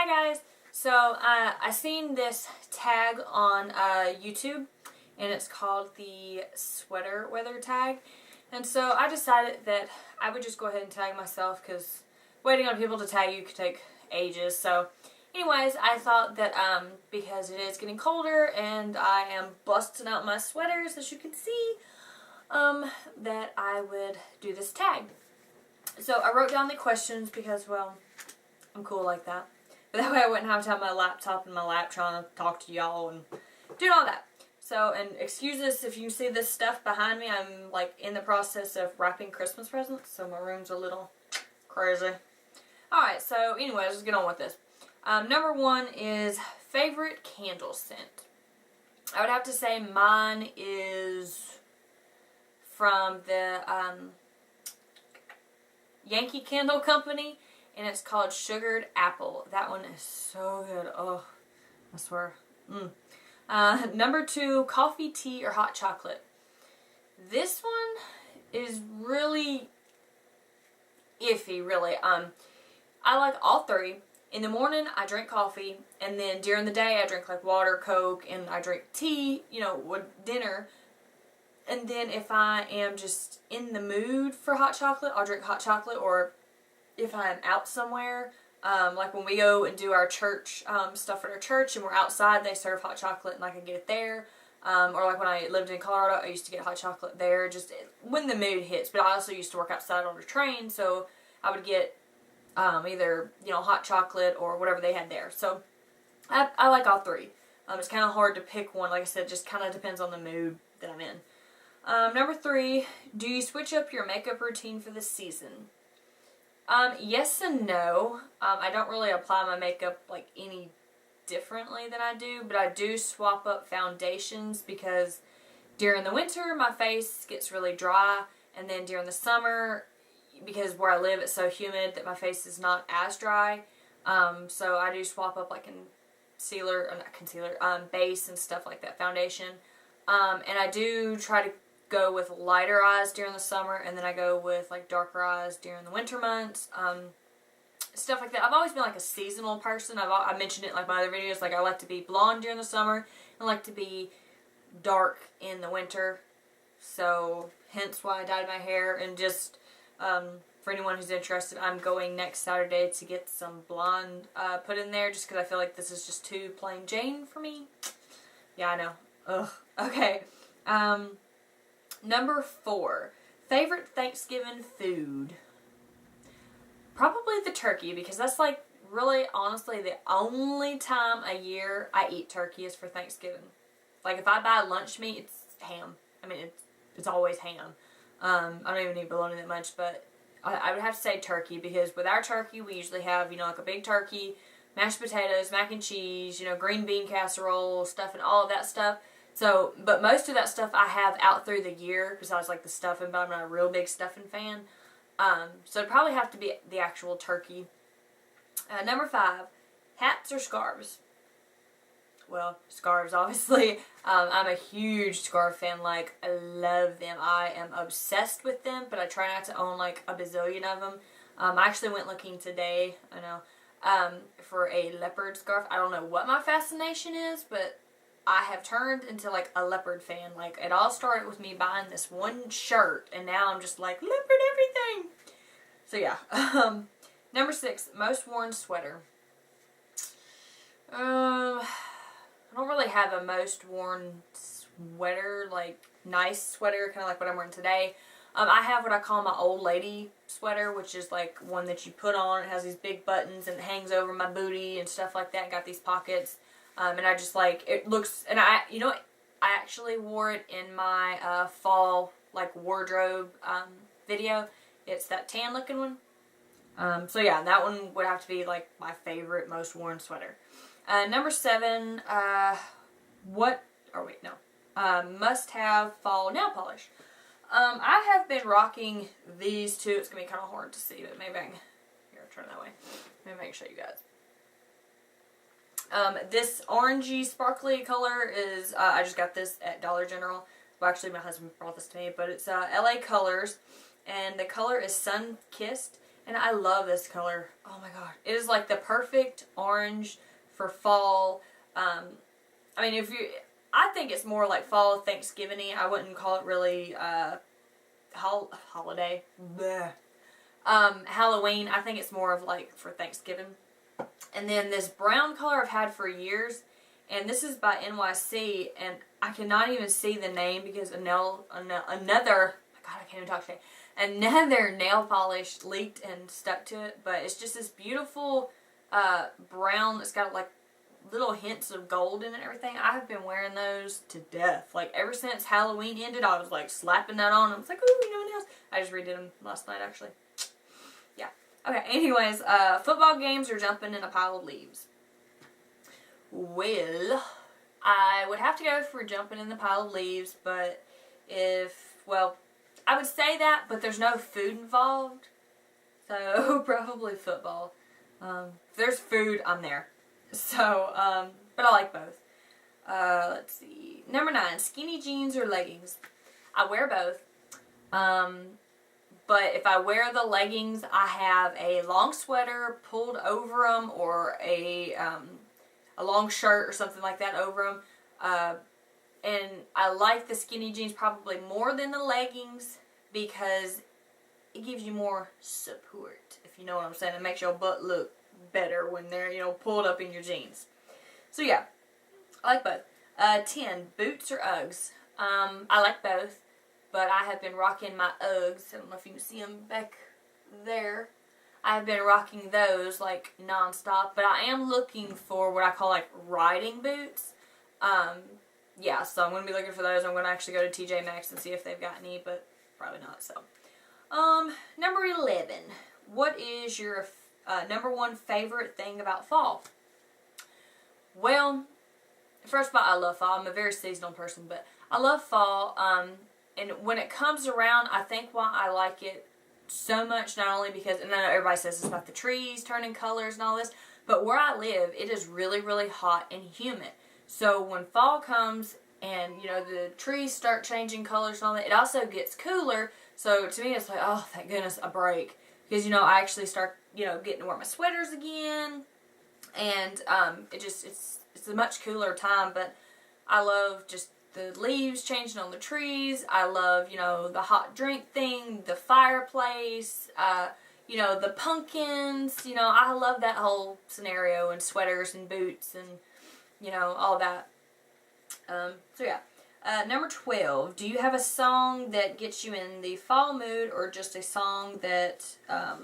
Hi guys! So I seen this tag on YouTube and it's called the sweater weather tag, and so I decided that I would just go ahead and tag myself because waiting on people to tag you could take ages. So anyways, I thought that because it is getting colder and I am busting out my sweaters as you can see, that I would do this tag. So I wrote down the questions because, well, I'm cool like that. But that way I wouldn't have to have my laptop in my lap trying to talk to y'all and doing all that. So, and excuse us if you see this stuff behind me. I'm like in the process of wrapping Christmas presents, so my room's a little crazy. Alright, so anyways, let's get on with this. Number one is favorite candle scent. I would have to say mine is from the Yankee Candle Company, and it's called Sugared Apple. That one is so good. Oh, I swear. Number two, coffee, tea, or hot chocolate. This one is really iffy, really. I like all three. In the morning, I drink coffee, and then during the day, I drink like water, Coke, and I drink tea, you know, with dinner. And then if I am just in the mood for hot chocolate, I'll drink hot chocolate, or if I'm out somewhere, like when we go and do our church stuff at our church and we're outside, they serve hot chocolate and I can get it there. Or like when I lived in Colorado, I used to get hot chocolate there, just when the mood hits. But I also used to work outside on a train, so I would get either, you know, hot chocolate or whatever they had there. So I like all three. It's kind of hard to pick one. Like I said, it just kind of depends on the mood that I'm in. Number three, do you switch up your makeup routine for the season? Yes and no. I don't really apply my makeup like any differently than I do, but I do swap up foundations because during the winter my face gets really dry, and then during the summer, because where I live it's so humid that my face is not as dry. So I do swap up like base and stuff like that, foundation. And I do try to go with lighter eyes during the summer, and then I go with like darker eyes during the winter months, stuff like that. I've always been like a seasonal person. I mentioned it in like my other videos, like I like to be blonde during the summer and like to be dark in the winter, so hence why I dyed my hair. And just for anyone who's interested, I'm going next Saturday to get some blonde put in there, just because I feel like this is just too plain Jane for me. Yeah, I know. Ugh. Okay. Number four, favorite Thanksgiving food. Probably the turkey, because that's like really honestly the only time a year I eat turkey is for Thanksgiving. Like if I buy lunch meat, it's ham. I mean, it's always ham. I don't even eat bologna that much, but I would have to say turkey, because with our turkey we usually have, you know, like a big turkey, mashed potatoes, mac and cheese, you know, green bean casserole, stuff and all of that stuff. So, but most of that stuff I have out through the year, besides like the stuffing, but I'm not a real big stuffing fan. So it'd probably have to be the actual turkey. Number five, hats or scarves? Well, scarves, obviously. I'm a huge scarf fan. Like, I love them. I am obsessed with them, but I try not to own like a bazillion of them. I actually went looking today, I know, for a leopard scarf. I don't know what my fascination is, but I have turned into like a leopard fan. Like, it all started with me buying this one shirt, and now I'm just like, leopard everything. So yeah. Number six, most worn sweater. I don't really have a most worn sweater, like nice sweater, kind of like what I'm wearing today. I have what I call my old lady sweater, which is like one that you put on. It has these big buttons and it hangs over my booty and stuff like that. Got these pockets. And I just like, it looks, and I actually wore it in my fall like wardrobe video. It's that tan looking one. So yeah, that one would have to be like my favorite most worn sweater. Number seven, must have fall nail polish. I have been rocking these two. It's going to be kind of hard to see, but maybe I can, here, I'll turn that way. Maybe I can show you guys. This orangey sparkly color is, I just got this at Dollar General. Well, actually my husband brought this to me, but it's LA Colors, and the color is Sun Kissed, And I love this color. Oh my god. It is like the perfect orange for fall. I mean, I think it's more like fall Thanksgiving-y. I wouldn't call it really holiday. Bleh. Halloween, I think it's more of like for Thanksgiving. And then this brown color I've had for years, and this is by NYC, and I cannot even see the name because another, oh my god, I can't even talk today. Another nail polish leaked and stuck to it, but it's just this beautiful brown that's got like little hints of gold in it and everything. I have been wearing those to death. Like ever since Halloween ended, I was like slapping that on. I was like, ooh, you know, nails. I just redid them last night actually. Yeah. Okay, anyways, football games or jumping in a pile of leaves? Well, I would have to go for jumping in the pile of leaves, but I would say that, but there's no food involved, so probably football. If there's food, I'm there. So, but I like both. Let's see. Number 9, skinny jeans or leggings. I wear both. But if I wear the leggings, I have a long sweater pulled over them, or a long shirt or something like that over them. And I like the skinny jeans probably more than the leggings because it gives you more support, if you know what I'm saying. It makes your butt look better when they're, you know, pulled up in your jeans. So yeah, I like both. 10, boots or Uggs. I like both, but I have been rocking my Uggs. I don't know if you can see them back there. I have been rocking those like non-stop, but I am looking for what I call like riding boots. Yeah, so I'm going to be looking for those. I'm going to actually go to TJ Maxx and see if they've got any, but probably not, so. Number 11. What is your number 1 favorite thing about fall? Well, first of all, I love fall. I'm a very seasonal person, but I love fall. And when it comes around, I think why I like it so much, not only because, and I know everybody says it's about the trees turning colors and all this, but where I live, it is really, really hot and humid. So when fall comes and, you know, the trees start changing colors and all that, it also gets cooler. So to me, it's like, oh, thank goodness, a break. Because, you know, I actually start, you know, getting to wear my sweaters again. And it's a much cooler time. But I love just the leaves changing on the trees. I love, you know, the hot drink thing, the fireplace, you know, the pumpkins. You know, I love that whole scenario, and sweaters and boots and, you know, all that. So yeah. Number 12. Do you have a song that gets you in the fall mood, or just a song that, I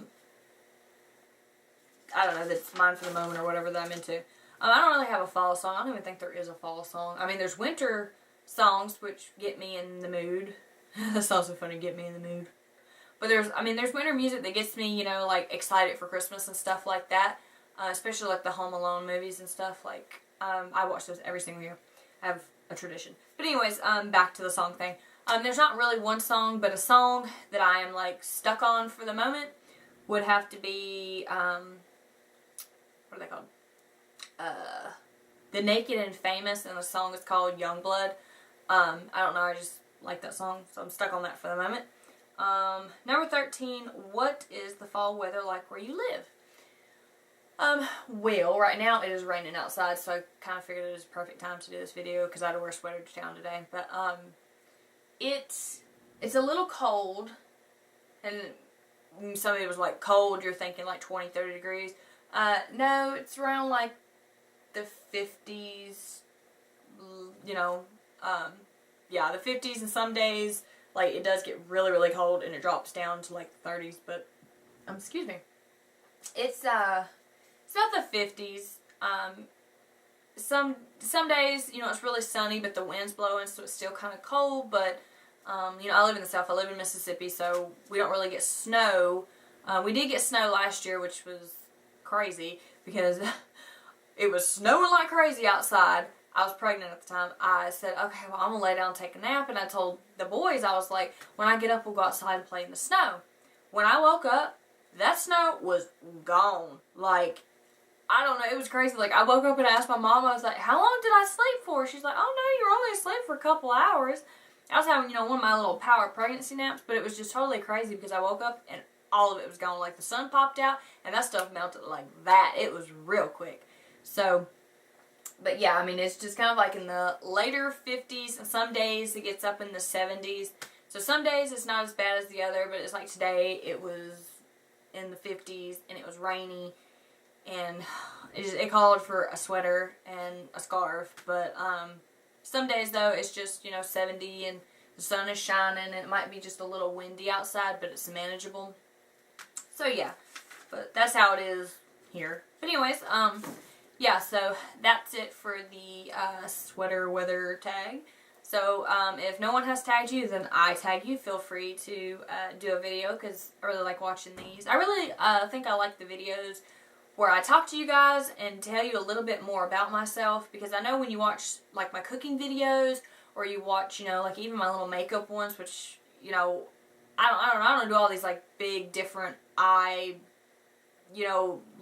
don't know, that's mine for the moment or whatever that I'm into? I don't really have a fall song. I don't even think there is a fall song. I mean, there's winter songs which get me in the mood. That's also funny, get me in the mood. But there's winter music that gets me, you know, like excited for Christmas and stuff like that. Especially like the Home Alone movies and stuff. Like, I watch those every single year. I have a tradition. But anyways, back to the song thing. There's not really one song, but a song that I am like stuck on for the moment would have to be, what are they called? The Naked and Famous, and the song is called Youngblood. I don't know, I just like that song, so I'm stuck on that for the moment. Number 13, what is the fall weather like where you live? Well, right now it is raining outside, so I kind of figured it was a perfect time to do this video because I had to wear a sweater to town today. But, it's a little cold, and somebody was like, cold, you're thinking like 20, 30 degrees. No, it's around like the 50s, you know, yeah, the 50s, and some days, like, it does get really, really cold, and it drops down to like the 30s, but, excuse me. It's about the 50s. Some days, you know, it's really sunny, but the wind's blowing, so it's still kind of cold. But, you know, I live in the South. I live in Mississippi, so we don't really get snow. We did get snow last year, which was crazy because it was snowing like crazy outside. I was pregnant at the time. I said, okay, well, I'm going to lay down and take a nap. And I told the boys, I was like, when I get up, we'll go outside and play in the snow. When I woke up, that snow was gone. Like, I don't know, it was crazy. Like, I woke up and asked my mom, I was like, how long did I sleep for? She's like, oh no, you were only asleep for a couple hours. I was having, you know, one of my little power pregnancy naps, but it was just totally crazy because I woke up and all of it was gone. Like the sun popped out and that stuff melted like that. It was real quick. So, but yeah, I mean, it's just kind of like in the later 50s, and some days it gets up in the 70s. So some days it's not as bad as the other, but it's like today it was in the 50s and it was rainy, and it called for a sweater and a scarf. But some days though it's just, 70 and the sun is shining and it might be just a little windy outside, but it's manageable. So yeah, but that's how it is here. But anyways, yeah, so that's it for the sweater weather tag. So if no one has tagged you, then I tag you. Feel free to do a video, because I really like watching these. I really think I like the videos where I talk to you guys and tell you a little bit more about myself, because I know when you watch like my cooking videos, or you watch, like even my little makeup ones, which, I don't do all these like big different eye,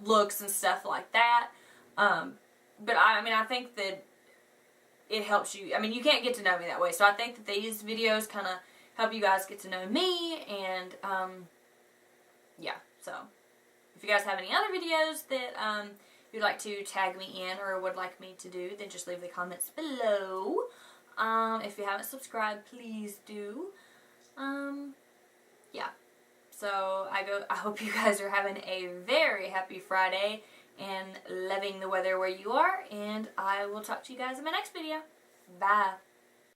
looks and stuff like that. But I think that it helps you. I mean, you can't get to know me that way. So I think that these videos kind of help you guys get to know me. And, yeah. So if you guys have any other videos that, you'd like to tag me in or would like me to do, then just leave the comments below. If you haven't subscribed, please do. Yeah. So I hope you guys are having a very happy Friday and loving the weather where you are, and I will talk to you guys in my next video. Bye.